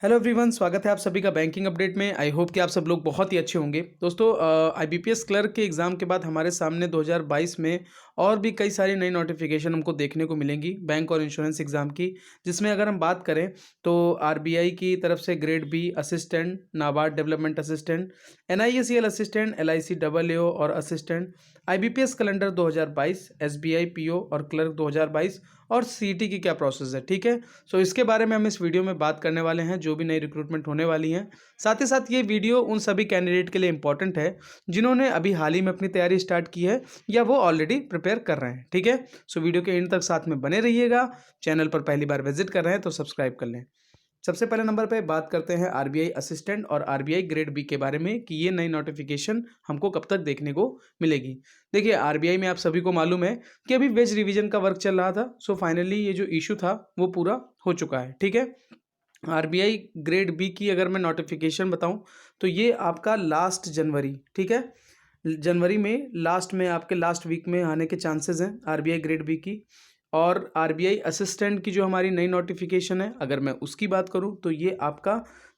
Hello everyone, स्वागत है आप सभी का बैंकिंग अपडेट में। आई होप कि आप सब लोग बहुत ही अच्छे होंगे। दोस्तों, आईबीपीएस क्लर्क के एग्ज़ाम के बाद हमारे सामने 2022 में और भी कई सारी नई नोटिफिकेशन हमको देखने को मिलेंगी बैंक और इंश्योरेंस एग्ज़ाम की, जिसमें अगर हम बात करें तो आरबीआई की तरफ से grade B assistant, NABARD development assistant, NIACL assistant, LIC double AO और assistant, IBPS calendar 2022, SBI PO और क्लर्क 2022 और सीईटी की क्या प्रोसेस है। ठीक है, सो इसके बारे में हम इस वीडियो में बात करने वाले हैं, जो भी नई रिक्रूटमेंट होने वाली हैं। साथ ही साथ ये वीडियो उन सभी कैंडिडेट के लिए इंपॉर्टेंट है जिन्होंने अभी हाल ही में अपनी तैयारी स्टार्ट की है या वो ऑलरेडी प्रिपेयर कर रहे हैं। ठीक है, सो वीडियो के एंड तक साथ में बने रहिएगा। चैनल पर पहली बार विजिट कर रहे हैं तो सब्सक्राइब कर लें। सबसे पहले नंबर पे बात करते हैं आरबीआई असिस्टेंट और आरबीआई ग्रेड बी के बारे में कि ये नई नोटिफिकेशन हमको कब तक देखने को मिलेगी। देखिए, आरबीआई में आप सभी को मालूम है कि अभी वेज रिवीजन का वर्क चल रहा था। सो फाइनली ये जो इशू था वो पूरा हो चुका है। ठीक है, आरबीआई ग्रेड बी की अगर मैं नोटिफिकेशन बताऊं तो ये आपका लास्ट जनवरी, ठीक है, जनवरी में लास्ट में आपके लास्ट वीक में आने के चांसेस हैं आरबीआई ग्रेड बी की। और आरबीआई असिस्टेंट की जो हमारी नई नोटिफिकेशन है, अगर मैं उसकी बात करूं तो ये आपका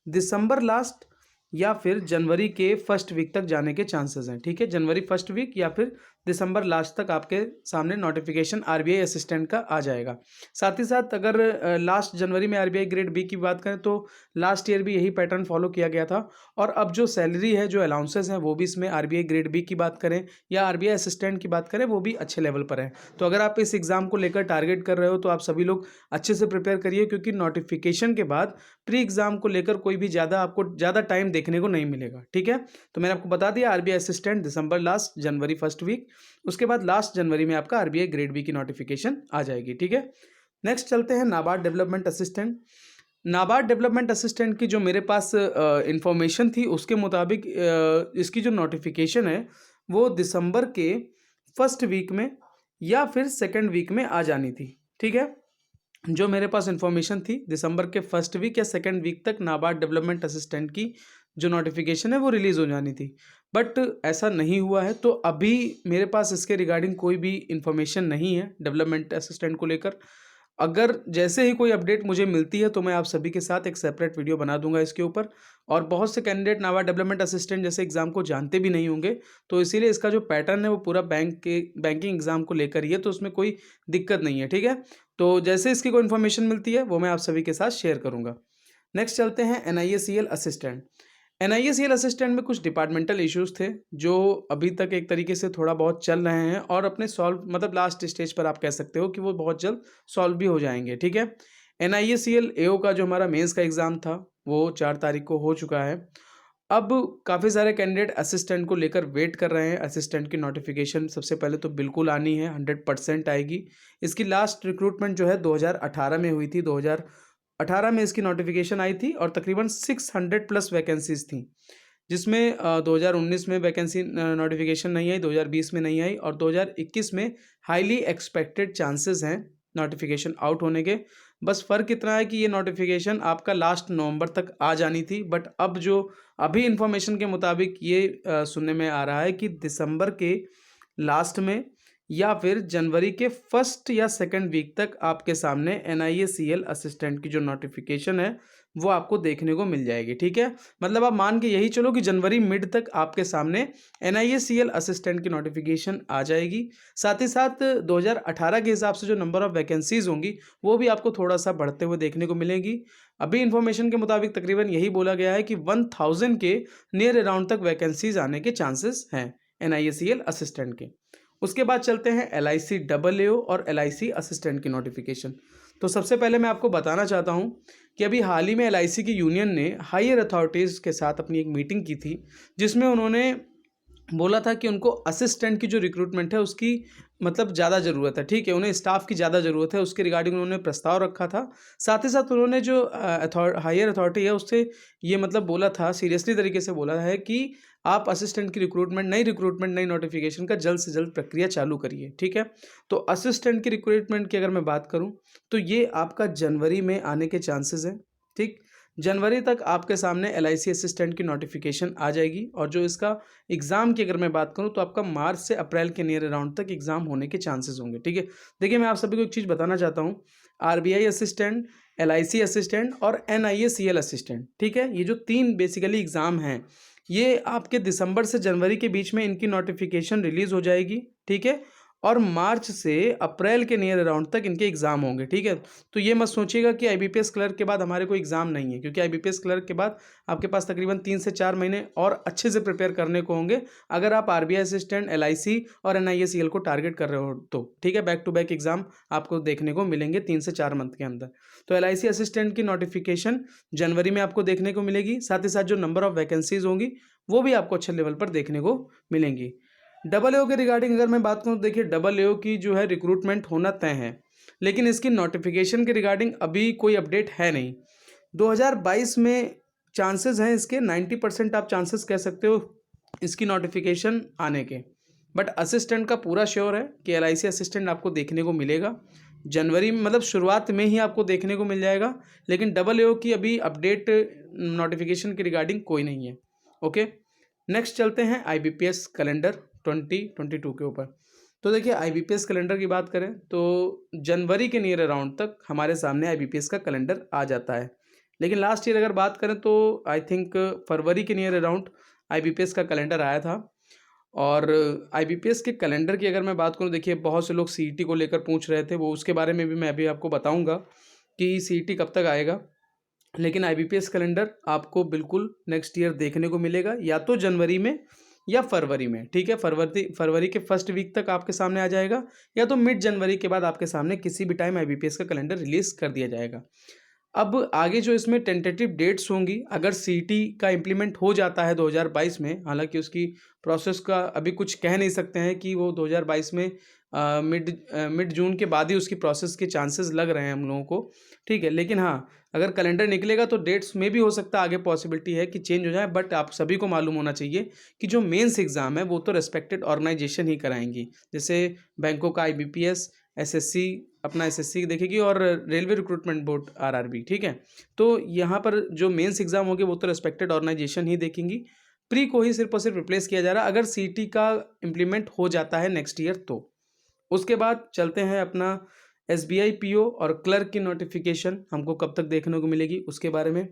दिसंबर लास्ट या फिर जनवरी के फर्स्ट वीक तक जाने के चांसेस हैं। ठीक है, जनवरी फर्स्ट वीक या फिर दिसंबर लास्ट तक आपके सामने नोटिफिकेशन आरबीआई असिस्टेंट का आ जाएगा। साथ ही साथ अगर लास्ट जनवरी में आरबीआई ग्रेड बी की बात करें तो लास्ट ईयर भी यही पैटर्न फॉलो किया गया था। और अब जो सैलरी है, जो अलाउंसेस हैं, वो भी इसमें आरबीआई ग्रेड बी की बात करें या आरबीआई असिस्टेंट की बात करें, वो भी अच्छे लेवल पर है। तो अगर आप इस एग्ज़ाम को लेकर टारगेट कर रहे हो तो आप सभी लोग अच्छे से प्रिपेयर करिए, क्योंकि नोटिफिकेशन के बाद प्री एग्ज़ाम को लेकर कोई भी आपको ज़्यादा टाइम देखने को नहीं मिलेगा। ठीक है, तो मैंने आपको बता दिया आरबीआई असिस्टेंट दिसंबर लास्ट, जनवरी फर्स्ट वीक, उसके बाद लास्ट जनवरी में आपका आरबीआई ग्रेड बी की नोटिफिकेशन आ जाएगी। ठीक है, नेक्स्ट चलते हैं NABARD development assistant. NABARD development assistant की जो मेरे पास इंफॉर्मेशन थी उसके मुताबिक इसकी जो नोटिफिकेशन है वो दिसंबर के फर्स्ट वीक में या फिर सेकंड वीक में आ जानी थी। ठीक है, जो मेरे पास इंफॉर्मेशन थी दिसंबर के फर्स्ट वीक या सेकंड वीक तक नाबार्ड डेवलपमेंट असिस्टेंट की जो नोटिफिकेशन है वो रिलीज़ हो जानी थी, बट ऐसा नहीं हुआ है। तो अभी मेरे पास इसके रिगार्डिंग कोई भी इंफॉर्मेशन नहीं है डेवलपमेंट असिस्टेंट को लेकर। अगर जैसे ही कोई अपडेट मुझे मिलती है तो मैं आप सभी के साथ एक सेपरेट वीडियो बना दूंगा इसके ऊपर। और बहुत से कैंडिडेट नाबार्ड डेवलपमेंट असिस्टेंट जैसे एग्जाम को जानते भी नहीं होंगे, तो इसीलिए इसका जो पैटर्न है वो पूरा बैंकिंग एग्जाम को लेकर ही है, तो उसमें कोई दिक्कत नहीं है। ठीक है, तो जैसे इसकी कोई इन्फॉर्मेशन मिलती है वो मैं आप सभी के साथ शेयर करूंगा। नेक्स्ट चलते हैं एनआईएसीएल असिस्टेंट। एनआईएसीएल असिस्टेंट में कुछ डिपार्टमेंटल इश्यूज थे जो अभी तक एक तरीके से थोड़ा बहुत चल रहे हैं और अपने सॉल्व मतलब लास्ट स्टेज पर आप कह सकते हो कि वो बहुत जल्द सॉल्व भी हो जाएंगे। ठीक है, एनआईएसीएल एओ का जो हमारा मेंस का एग्ज़ाम था वो 4 तारीख को हो चुका है। अब काफ़ी सारे कैंडिडेट असिस्टेंट को लेकर वेट कर रहे हैं। असिस्टेंट की नोटिफिकेशन सबसे पहले तो बिल्कुल आनी है, 100% आएगी। इसकी लास्ट रिक्रूटमेंट जो है 2018 में हुई थी, 2018 में इसकी नोटिफिकेशन आई थी और तकरीबन 600 प्लस वैकेंसीज थी, जिसमें 2019 में वैकेंसी नोटिफिकेशन नहीं आई, 2020 में नहीं आई और 2021 में हाईली एक्सपेक्टेड चांसेस हैं नोटिफिकेशन आउट होने के। बस फ़र्क इतना है कि ये नोटिफिकेशन आपका लास्ट नवंबर तक आ जानी थी, बट अब जो अभी इंफॉर्मेशन के मुताबिक ये सुनने में आ रहा है कि दिसंबर के लास्ट में या फिर जनवरी के फर्स्ट या सेकंड वीक तक आपके सामने एनआईएसीएल असिस्टेंट की जो नोटिफिकेशन है वो आपको देखने को मिल जाएगी। ठीक है, मतलब आप मान के यही चलो कि जनवरी मिड तक आपके सामने एनआईएसीएल असिस्टेंट की नोटिफिकेशन आ जाएगी। साथ ही साथ 2018 के हिसाब से जो नंबर ऑफ वैकेंसीज होंगी वो भी आपको थोड़ा सा बढ़ते हुए देखने को मिलेंगी। अभी इंफॉर्मेशन के मुताबिक तकरीबन यही बोला गया है कि 1000 के नियर अराउंड तक वैकेंसीज आने के चांसेस हैं एनआईएसीएल असिस्टेंट के। उसके बाद चलते हैं एलआईसी डबल एओ और एलआईसी असिस्टेंट की नोटिफिकेशन। तो सबसे पहले मैं आपको बताना चाहता हूं कि अभी हाल ही में एलआईसी की यूनियन ने हायर अथॉरिटीज़ के साथ अपनी एक मीटिंग की थी, जिसमें उन्होंने बोला था कि उनको असिस्टेंट की जो रिक्रूटमेंट है उसकी मतलब ज़्यादा ज़रूरत है। ठीक है, उन्हें स्टाफ की ज़्यादा ज़रूरत है, उसके रिगार्डिंग उन्होंने प्रस्ताव रखा था। साथ ही साथ उन्होंने जो हायर अथॉरिटी है उससे ये मतलब बोला था, सीरियसली तरीके से बोला है कि आप असिस्टेंट की रिक्रूटमेंट नई नोटिफिकेशन का जल्द से जल्द प्रक्रिया चालू करिए। ठीक है, तो असिस्टेंट की रिक्रूटमेंट की अगर मैं बात करूं तो ये आपका जनवरी में आने के चांसेस हैं। ठीक, जनवरी तक आपके सामने एलआईसी असिस्टेंट की नोटिफिकेशन आ जाएगी और जो इसका एग्ज़ाम की अगर मैं बात करूं तो आपका मार्च से अप्रैल के नियर अराउंड तक एग्ज़ाम होने के चांसेस होंगे। ठीक है, देखिए मैं आप सभी को एक चीज़ बताना चाहता हूं, आरबीआई असिस्टेंट LIC असिस्टेंट और NIACL असिस्टेंट। ठीक है, ये जो 3 बेसिकली एग्ज़ाम हैं, ये आपके दिसंबर से जनवरी के बीच में इनकी नोटिफिकेशन रिलीज़ हो जाएगी। ठीक है, और मार्च से अप्रैल के नियर अराउंड तक इनके एग्ज़ाम होंगे। ठीक है, तो ये मत सोचिएगा कि IBPS क्लर्क के बाद हमारे कोई एग्ज़ाम नहीं है, क्योंकि IBPS क्लर्क के बाद आपके पास तकरीबन 3 से 4 महीने और अच्छे से प्रिपेयर करने को होंगे, अगर आप RBI असिस्टेंट, LIC और NIACL को टारगेट कर रहे हो तो। ठीक है, बैक टू बैक एग्ज़ाम आपको देखने को मिलेंगे 3 से 4 मंथ के अंदर। तो LIC असिस्टेंट की नोटिफिकेशन जनवरी में आपको देखने को मिलेगी, साथ ही साथ जो नंबर ऑफ वैकेंसीज होंगी वो भी आपको अच्छे लेवल पर देखने को मिलेंगी। AO के रिगार्डिंग अगर मैं बात करूँ तो देखिए, AO की जो है रिक्रूटमेंट होना तय है, लेकिन इसकी नोटिफिकेशन के रिगार्डिंग अभी कोई अपडेट है नहीं। 2022 में चांसेस हैं इसके 90% आप चांसेस कह सकते हो इसकी नोटिफिकेशन आने के। बट असिस्टेंट का पूरा श्योर है कि LIC असिस्टेंट आपको देखने को मिलेगा जनवरी में, मतलब शुरुआत में ही आपको देखने को मिल जाएगा, लेकिन AO की अभी अपडेट नोटिफिकेशन के रिगार्डिंग कोई नहीं है। ओके, नेक्स्ट चलते हैं IBPS कैलेंडर 2022 के ऊपर। तो देखिए, IBPS कैलेंडर की बात करें तो जनवरी के नियर अराउंड तक हमारे सामने IBPS का कैलेंडर आ जाता है, लेकिन लास्ट ईयर अगर बात करें तो आई थिंक फरवरी के नियर अराउंड IBPS का कैलेंडर आया था। और IBPS के कैलेंडर की अगर मैं बात करूं, देखिए बहुत से लोग CET को लेकर पूछ रहे थे, वो उसके बारे में भी मैं अभी आपको बताऊंगा कि CET कब तक आएगा। लेकिन IBPS कैलेंडर आपको बिल्कुल नेक्स्ट ईयर देखने को मिलेगा, या तो जनवरी में या फरवरी में। ठीक है, फरवरी के फर्स्ट वीक तक आपके सामने आ जाएगा, या तो मिड जनवरी के बाद आपके सामने किसी भी टाइम IBPS का कैलेंडर रिलीज कर दिया जाएगा। अब आगे जो इसमें टेंटेटिव डेट्स होंगी, अगर CET का इम्प्लीमेंट हो जाता है 2022 में, हालांकि उसकी प्रोसेस का अभी कुछ कह नहीं सकते हैं कि वो 2022 में मिड जून के बाद ही उसकी प्रोसेस के चांसेस लग रहे हैं हम लोगों को। ठीक है, लेकिन हाँ, अगर कैलेंडर निकलेगा तो डेट्स में भी हो सकता है आगे पॉसिबिलिटी है कि चेंज हो जाए। बट आप सभी को मालूम होना चाहिए कि जो मेंस एग्ज़ाम है वो तो रेस्पेक्टेड ऑर्गेनाइजेशन ही कराएंगी, जैसे बैंकों का IBPS, SSC अपना SSC देखेगी, और रेलवे रिक्रूटमेंट बोर्ड RRB। ठीक है, तो यहाँ पर जो मेंस एग्ज़ाम होगी वो तो रेस्पेक्टेड ऑर्गेनाइजेशन ही देखेंगी, प्री को ही सिर्फ और सिर्फ रिप्लेस किया जा रहा है अगर CET का इम्प्लीमेंट हो जाता है नेक्स्ट ईयर तो। उसके बाद चलते हैं अपना SBI PO और क्लर्क की नोटिफिकेशन हमको कब तक देखने को मिलेगी उसके बारे में।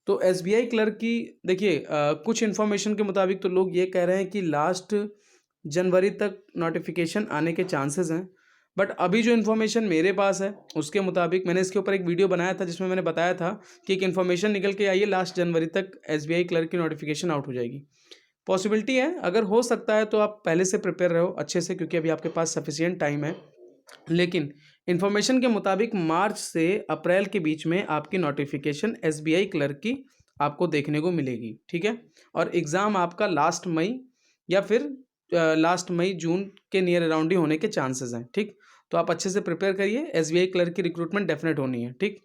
तो SBI क्लर्क की देखिए, कुछ इन्फॉर्मेशन के मुताबिक तो लोग ये कह रहे हैं कि लास्ट जनवरी तक नोटिफिकेशन आने के चांसेस हैं। बट अभी जो इन्फॉर्मेशन मेरे पास है उसके मुताबिक, मैंने इसके ऊपर एक वीडियो बनाया था जिसमें मैंने बताया था कि एक इन्फॉर्मेशन निकल के आई है, लास्ट जनवरी तक SBI क्लर्क की नोटिफिकेशन आउट हो जाएगी। पॉसिबिलिटी है, अगर हो सकता है तो आप पहले से प्रिपेयर रहो अच्छे से, क्योंकि अभी आपके पास सफिशिएंट टाइम है। लेकिन इन्फॉर्मेशन के मुताबिक मार्च से अप्रैल के बीच में आपकी नोटिफिकेशन SBI क्लर्क की आपको देखने को मिलेगी। ठीक है, और एग्ज़ाम आपका लास्ट मई या फिर लास्ट मई जून के नियर अराउंड ही होने के चांसेस हैं। ठीक, तो आप अच्छे से प्रिपेयर करिए, SBI क्लर्क की रिक्रूटमेंट डेफिनेट होनी है। ठीक,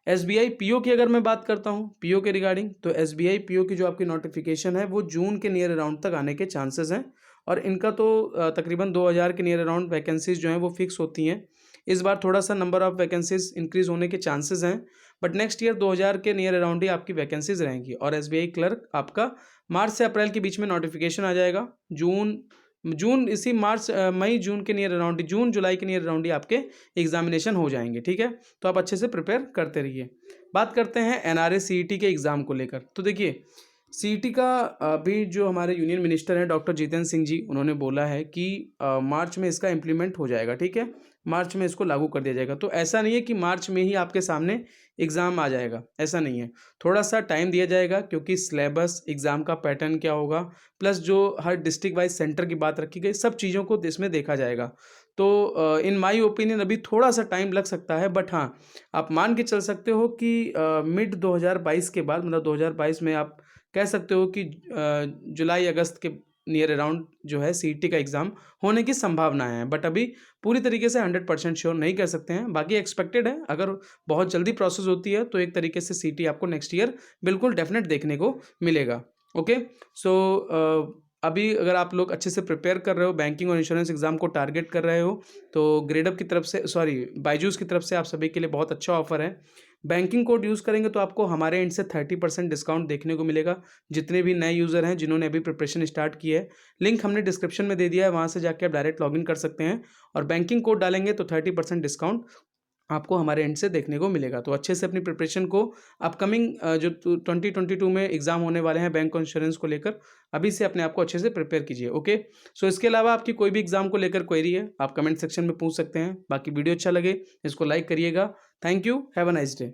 SBI PO की अगर मैं बात करता हूँ PO के रिगार्डिंग, तो SBI PO की जो आपकी नोटिफिकेशन है वो जून के नियर अराउंड तक आने के चांसेस हैं, और इनका तो तकरीबन 2000 के नियर अराउंड वैकेंसीज जो हैं वो फिक्स होती हैं। इस बार थोड़ा सा नंबर ऑफ वैकेंसीज इंक्रीज होने के चांसेस हैं, बट नेक्स्ट ईयर 2000 के नियर अराउंड ही आपकी वैकेंसीज रहेंगी। और SBI क्लर्क आपका मार्च से अप्रैल के बीच में नोटिफिकेशन आ जाएगा। जून इसी मई जून के नियर अराउंड, जून जुलाई के नियर अराउंड ही आपके एग्जामिनेशन हो जाएंगे। ठीक है, तो आप अच्छे से प्रिपेयर करते रहिए। बात करते हैं NRA CET के एग्ज़ाम को लेकर। तो देखिए, CET का अभी जो हमारे यूनियन मिनिस्टर हैं डॉक्टर जितेंद्र सिंह जी, उन्होंने बोला है कि मार्च में इसका इम्प्लीमेंट हो जाएगा। ठीक है, मार्च में इसको लागू कर दिया जाएगा। तो ऐसा नहीं है कि मार्च में ही आपके सामने एग्ज़ाम आ जाएगा, ऐसा नहीं है। थोड़ा सा टाइम दिया जाएगा, क्योंकि सिलेबस, एग्ज़ाम का पैटर्न क्या होगा, प्लस जो हर डिस्ट्रिक्ट वाइज सेंटर की बात रखी गई, सब चीज़ों को इसमें देखा जाएगा। तो इन माय ओपिनियन अभी थोड़ा सा टाइम लग सकता है, बट हाँ, आप मान के चल सकते हो कि मिड 2022 के बाद, मतलब 2022 में आप कह सकते हो कि जुलाई अगस्त के नियर अराउंड जो है CET का एग्ज़ाम होने की संभावनाएं हैं। बट अभी पूरी तरीके से 100% श्योर नहीं कर सकते हैं, बाकी एक्सपेक्टेड है। अगर बहुत जल्दी प्रोसेस होती है तो एक तरीके से CET आपको नेक्स्ट ईयर बिल्कुल डेफिनेट देखने को मिलेगा। ओके, सो अभी अगर आप लोग अच्छे से प्रिपेयर कर रहे हो, बैंकिंग और इंश्योरेंस एग्जाम को टारगेट कर रहे हो, तो ग्रेडअप की तरफ से, सॉरी बायजूस की तरफ से आप सभी के लिए बहुत अच्छा ऑफर है। बैंकिंग कोड यूज़ करेंगे तो आपको हमारे एंड से 30% डिस्काउंट देखने को मिलेगा। जितने भी नए यूज़र हैं जिन्होंने अभी प्रिपरेशन स्टार्ट की है, लिंक हमने डिस्क्रिप्शन में दे दिया है, वहाँ से जाके आप डायरेक्ट लॉगिन कर सकते हैं, और बैंकिंग कोड डालेंगे तो 30% डिस्काउंट आपको हमारे एंड से देखने को मिलेगा। तो अच्छे से अपनी प्रिपरेशन को अपकमिंग जो 2022 में एग्ज़ाम होने वाले हैं बैंक इंश्योरेंस को लेकर, अभी से अपने आप को अच्छे से प्रिपेयर कीजिए, ओके। सो इसके अलावा आपकी कोई भी एग्ज़ाम को लेकर क्वेरी है, आप कमेंट सेक्शन में पूछ सकते हैं। बाकी वीडियो अच्छा लगे इसको लाइक करिएगा। Thank you, have a nice day.